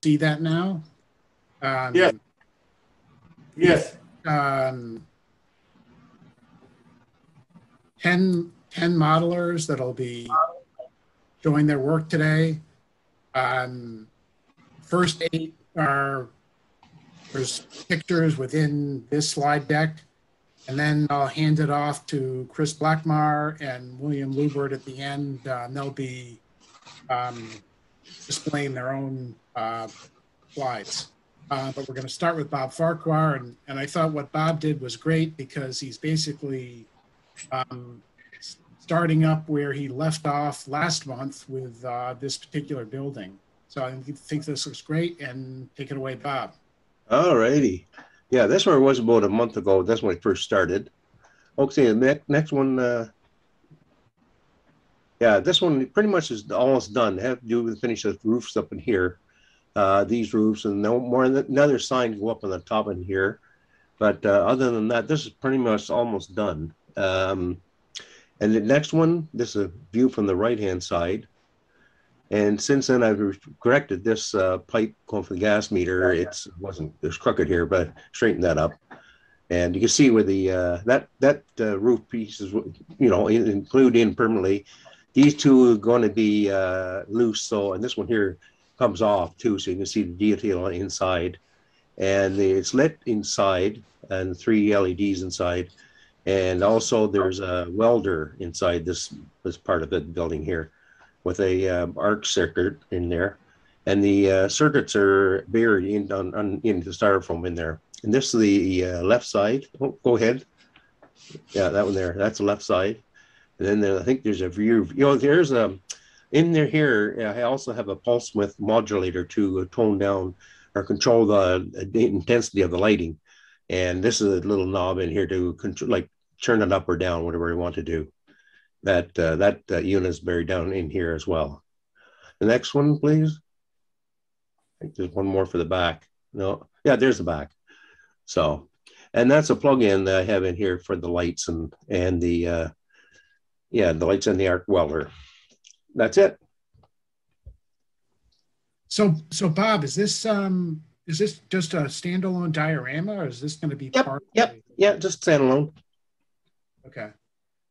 see that now. Yes, Um, yes. um, 10 modelers that'll be showing their work today. Um, first 8 are there's pictures within this slide deck, and then I'll hand it off to Chris Blackmar and William Lubert at the end. They'll be um, displaying their own slides. But we're going to start with Bob Farquhar, and I thought what Bob did was great because he's basically um, starting up where he left off last month with this particular building. So I think this looks great, and take it away, Bob. All righty. Yeah, this one was about a month ago. That's when I first started. Okay, the next one. Yeah, this one pretty much is almost done. I have to do with finish the roofs up in here. These roofs and no more. Another sign go up on the top in here. But other than that, this is pretty much almost done. And the next one, this is a view from the right-hand side. And since then, I've corrected this pipe going from the gas meter. It was crooked here, but straightened that up. And you can see where the that roof piece is, included in permanently. These two are going to be loose. So, and this one here comes off too, so you can see the detail inside. And it's lit inside, and 3 LEDs inside. And also there's a welder inside this part of the building here with a arc circuit in there. And the circuits are buried in the styrofoam in there. And this is the left side. Oh, go ahead. Yeah, that one there. That's the left side. And then I think there's a view. There's in there here, I also have a pulse width modulator to tone down or control the intensity of the lighting. And this is a little knob in here to control, like turn it up or down, whatever you want to do. That unit is buried down in here as well. The next one, please. I think there's one more for the back. No, yeah, there's the back. So, and that's a plug-in that I have in here for the lights and the the lights and the arc welder. That's it. So Bob, is this just a standalone diorama, or is this going to be part? Yeah, just standalone. Okay.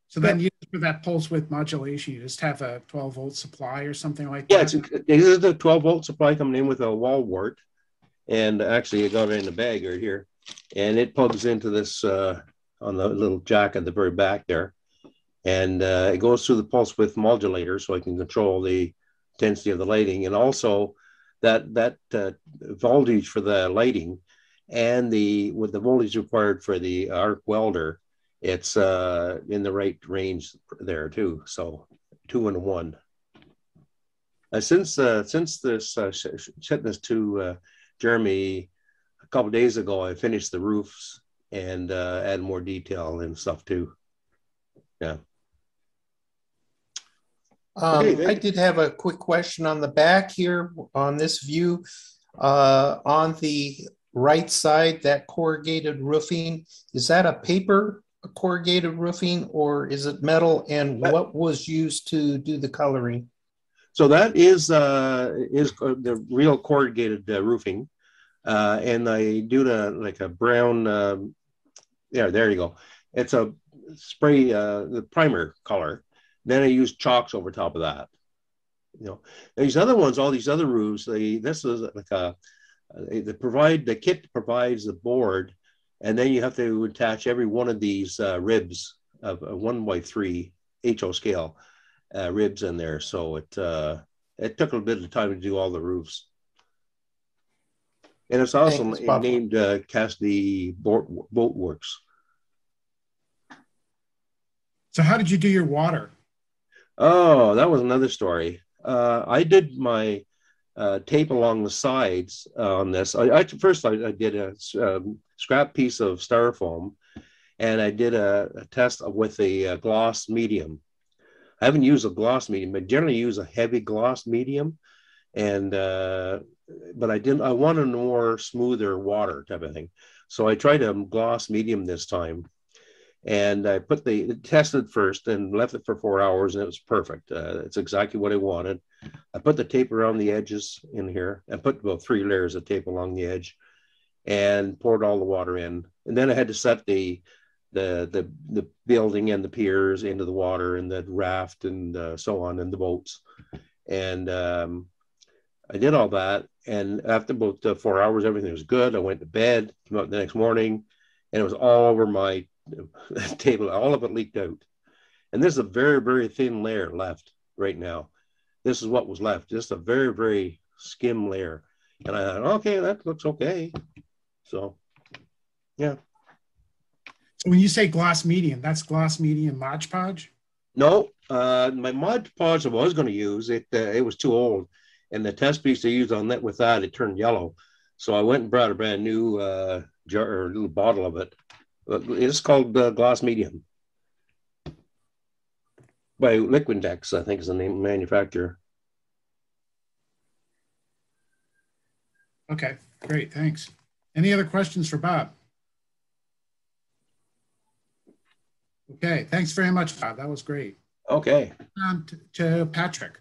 So then you, for that pulse width modulation, you just have a 12-volt supply or something like that? Yeah, it is a 12-volt supply coming in with a wall wart. And actually, I got it in the bag right here. And it plugs into this on the little jack at the very back there. And it goes through the pulse width modulator so I can control the intensity of the lighting. And also that voltage for the lighting and with the voltage required for the arc welder, it's in the right range there too. So 2 in 1. Since this sent this to Jeremy a couple of days ago, I finished the roofs and add more detail and stuff too. Yeah. I did have a quick question on the back here on this view. On the right side, that corrugated roofing, is that a paper corrugated roofing or is it metal? And what was used to do the coloring? So that is the real corrugated roofing. And I do like a brown, there you go. It's a spray, the primer color. Then I use chalks over top of that. These other ones, all these other roofs, this is like the kit provides the board, and then you have to attach every one of these ribs of a 1x3 HO scale ribs in there. So it took a bit of time to do all the roofs. And it's also named Cassidy Boatworks. So how did you do your water? Oh, that was another story. I did my tape along the sides on this. First I did a scrap piece of styrofoam, and I did a test with a gloss medium. I haven't used a gloss medium, but generally use a heavy gloss medium. And but I wanted more smoother water type of thing. So I tried a gloss medium this time. And I tested first and left it for 4 hours, and it was perfect. It's exactly what I wanted. I put the tape around the edges in here. I put about 3 layers of tape along the edge and poured all the water in. And then I had to set the building and the piers into the water and the raft and so on, and the boats. And I did all that. And after about 4 hours, everything was good. I went to bed, came out the next morning, and it was all over my table. All of it leaked out. And there's a very, very thin layer left right now. This is what was left, just a very, very skim layer. And I thought, okay, that looks okay. So, yeah. So when you say gloss medium, that's gloss medium Mod Podge? No, my Mod Podge I was going to use, it was too old. And the test piece I used on that with that, it turned yellow. So I went and brought a brand new jar or little bottle of it. It's called gloss medium by Liquindex, I think is the name of the manufacturer. Okay, great, thanks. Any other questions for Bob? Okay, thanks very much, Bob. That was great. Okay. To Patrick.